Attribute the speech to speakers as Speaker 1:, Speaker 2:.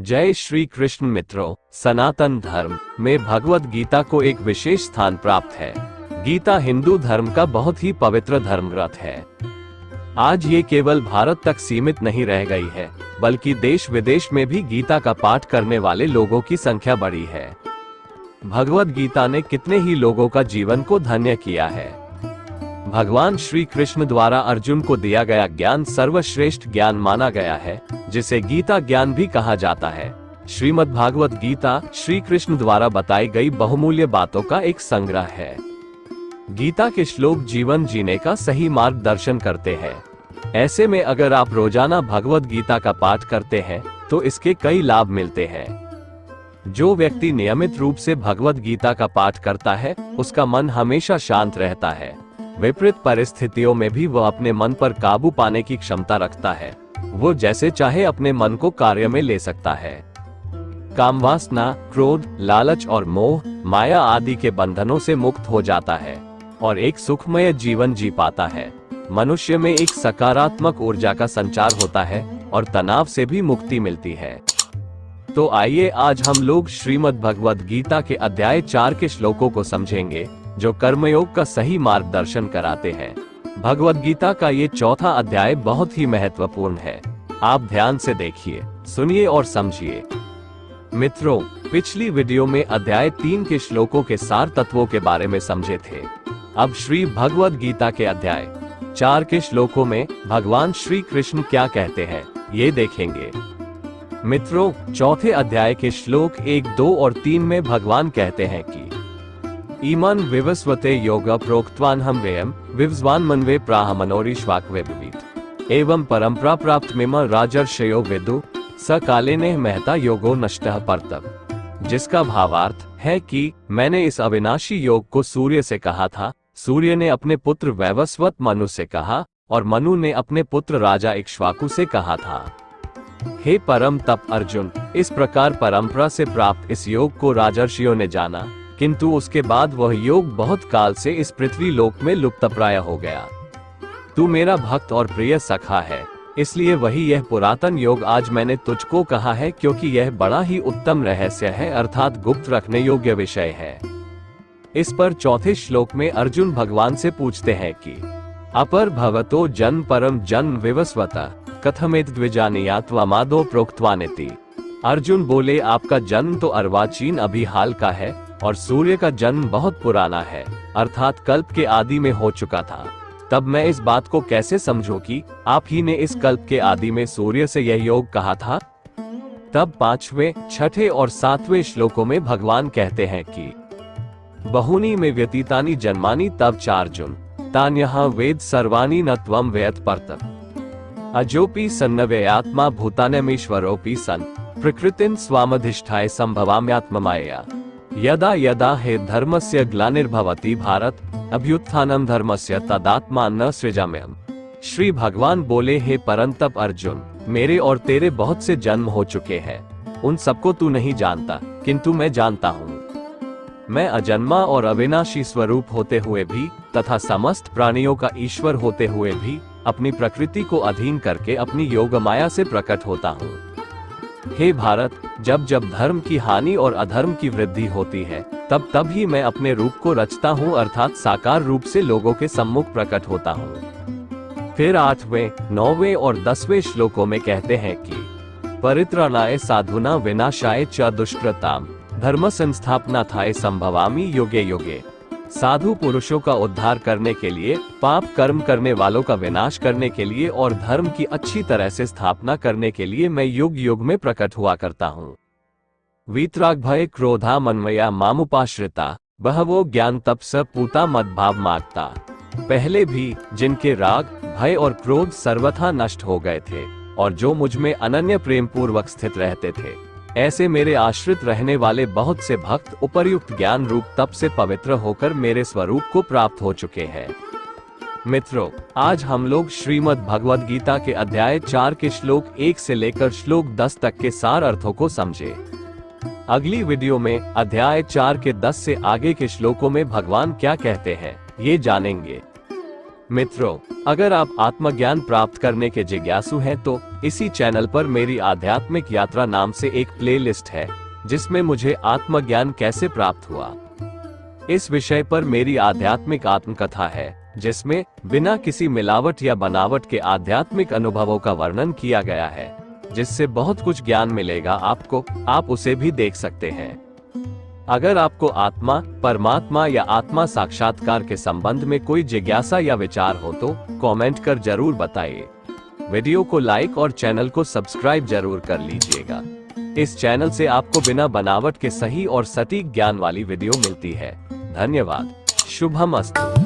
Speaker 1: जय श्री कृष्ण मित्रों, सनातन धर्म में भगवद गीता को एक विशेष स्थान प्राप्त है। गीता हिंदू धर्म का बहुत ही पवित्र धर्म ग्रंथ है। आज ये केवल भारत तक सीमित नहीं रह गई है, बल्कि देश विदेश में भी गीता का पाठ करने वाले लोगों की संख्या बढ़ी है। भगवद गीता ने कितने ही लोगों का जीवन को धन्य किया है। भगवान श्री कृष्ण द्वारा अर्जुन को दिया गया ज्ञान सर्वश्रेष्ठ ज्ञान माना गया है, जिसे गीता ज्ञान भी कहा जाता है। श्रीमद् भागवत गीता श्री कृष्ण द्वारा बताई गई बहुमूल्य बातों का एक संग्रह है। गीता के श्लोक जीवन जीने का सही मार्गदर्शन करते हैं। ऐसे में अगर आप रोजाना भगवद गीता का पाठ करते हैं तो इसके कई लाभ मिलते हैं। जो व्यक्ति नियमित रूप से भगवद गीता का पाठ करता है, उसका मन हमेशा शांत रहता है। विपरीत परिस्थितियों में भी वह अपने मन पर काबू पाने की क्षमता रखता है। वो जैसे चाहे अपने मन को कार्य में ले सकता है। कामवासना, क्रोध, लालच और मोह, माया आदि के बंधनों से मुक्त हो जाता है और एक सुखमय जीवन जी पाता है। मनुष्य में एक सकारात्मक ऊर्जा का संचार होता है और तनाव से भी मुक्ति मिलती है। तो आइए आज हम लोग श्रीमद् भगवद गीता के अध्याय 4 के श्लोकों को समझेंगे, जो कर्मयोग का सही मार्गदर्शन कराते हैं। भगवद गीता का ये चौथा अध्याय बहुत ही महत्वपूर्ण है। आप ध्यान से देखिए, सुनिए और समझिए। मित्रों, पिछली वीडियो में अध्याय 3 के श्लोकों के सार तत्वों के बारे में समझे थे। अब श्री भगवद गीता के अध्याय 4 के श्लोकों में भगवान श्री कृष्ण क्या कहते हैं, ये देखेंगे। मित्रों, चौथे अध्याय के श्लोक 1, 2 और 3 में भगवान कहते हैं कि ईमान विवस्वते योग प्रोक्तवान हम वेयम विवस्वान मनवे प्राह मनोरीश्वाक वेबवीत एवं परंपरा प्राप्त मिम राजर्षयो विदु स काले ने महता योगो नष्टः परतप। जिसका भावार्थ है कि मैंने इस अविनाशी योग को सूर्य से कहा था, सूर्य ने अपने पुत्र वैवस्वत मनु से कहा और मनु ने अपने पुत्र राजा इक्ष्वाकु से कहा था। हे परम तप अर्जुन, इस प्रकार परंपरा से प्राप्त इस योग को राजर्षियों ने जाना, किंतु उसके बाद वह योग बहुत काल से इस पृथ्वी लोक में लुप्तप्राय हो गया। तू मेरा भक्त और प्रिय सखा है, इसलिए वही यह पुरातन योग आज मैंने तुझको कहा है, क्योंकि यह बड़ा ही उत्तम रहस्य है, अर्थात गुप्त रखने योग्य विषय है। इस पर चौथे श्लोक में अर्जुन भगवान से पूछते हैं कि अपर भवतो जन्म परम जन्म विवस्वता कथमेत द्विजानीयात वमादो प्रोक्तवानिति। अर्जुन बोले, आपका जन्म तो अर्वाचीन अभी हाल का है और सूर्य का जन्म बहुत पुराना है, अर्थात कल्प के आदि में हो चुका था। तब मैं इस बात को कैसे समझूं कि आप ही ने इस कल्प के आदि में सूर्य से यह योग कहा था। तब 5वें, 6ठे और 7वें श्लोकों में भगवान कहते हैं कि बहुनी में व्यतीतानि जन्मानि तब चार्जुन तान्यहा वेद सर्वाणि न त्वं वेद परतप अजोपि सन्नव्ययात्मा भूतानमीश्वरोपि सन प्रकृतिं स्वामधिष्ठाय संभवाम्यात्ममायया यदा यदा हे धर्मस्य ग्लानिर्भवति भारत अभ्युत्थानम धर्मस्य तदात्मान सृजाम्यहम्। श्री भगवान बोले, हे परंतप अर्जुन, मेरे और तेरे बहुत से जन्म हो चुके हैं, उन सबको तू नहीं जानता, किंतु मैं जानता हूँ। मैं अजन्मा और अविनाशी स्वरूप होते हुए भी तथा समस्त प्राणियों का ईश्वर होते हुए भी अपनी प्रकृति को अधीन करके अपनी योग माया से प्रकट होता हूँ। हे भारत, जब जब धर्म की हानि और अधर्म की वृद्धि होती है, तब तब ही मैं अपने रूप को रचता हूँ, अर्थात साकार रूप से लोगों के सम्मुख प्रकट होता हूँ। फिर 8वें, 9वें और 10वें श्लोकों में कहते हैं कि परित्राणाय साधुना विनाशाय च दुष्कृताम धर्म संस्थापनार्थाय संभवामि युगे युगे। साधु पुरुषों का उद्धार करने के लिए, पाप कर्म करने वालों का विनाश करने के लिए और धर्म की अच्छी तरह से स्थापना करने के लिए मैं युग युग में प्रकट हुआ करता हूँ। वीतराग भय क्रोधा मनमया मामुपाश्रिता बहवो ज्ञान तपस पूता मदभाव मागता। पहले भी जिनके राग, भय और क्रोध सर्वथा नष्ट हो गए थे और जो मुझ में अनन्य प्रेम पूर्वक स्थित रहते थे, ऐसे मेरे आश्रित रहने वाले बहुत से भक्त उपर्युक्त ज्ञान रूप तप से पवित्र होकर मेरे स्वरूप को प्राप्त हो चुके हैं। मित्रों, आज हम लोग श्रीमद् भगवद गीता के अध्याय 4 के श्लोक 1 से लेकर श्लोक 10 तक के सार अर्थों को समझे। अगली वीडियो में अध्याय 4 के 10 से आगे के श्लोकों में भगवान क्या कहते हैं, ये जानेंगे। मित्रों, अगर आप आत्मज्ञान प्राप्त करने के जिज्ञासु हैं तो इसी चैनल पर मेरी आध्यात्मिक यात्रा नाम से एक प्लेलिस्ट है, जिसमें मुझे आत्मज्ञान कैसे प्राप्त हुआ इस विषय पर मेरी आध्यात्मिक आत्मकथा है, जिसमें बिना किसी मिलावट या बनावट के आध्यात्मिक अनुभवों का वर्णन किया गया है, जिससे बहुत कुछ ज्ञान मिलेगा आपको। आप उसे भी देख सकते हैं। अगर आपको आत्मा, परमात्मा या आत्मा साक्षात्कार के संबंध में कोई जिज्ञासा या विचार हो तो कमेंट कर जरूर बताइए। वीडियो को लाइक और चैनल को सब्सक्राइब जरूर कर लीजिएगा। इस चैनल से आपको बिना बनावट के सही और सटीक ज्ञान वाली वीडियो मिलती है। धन्यवाद। शुभम अस्तु।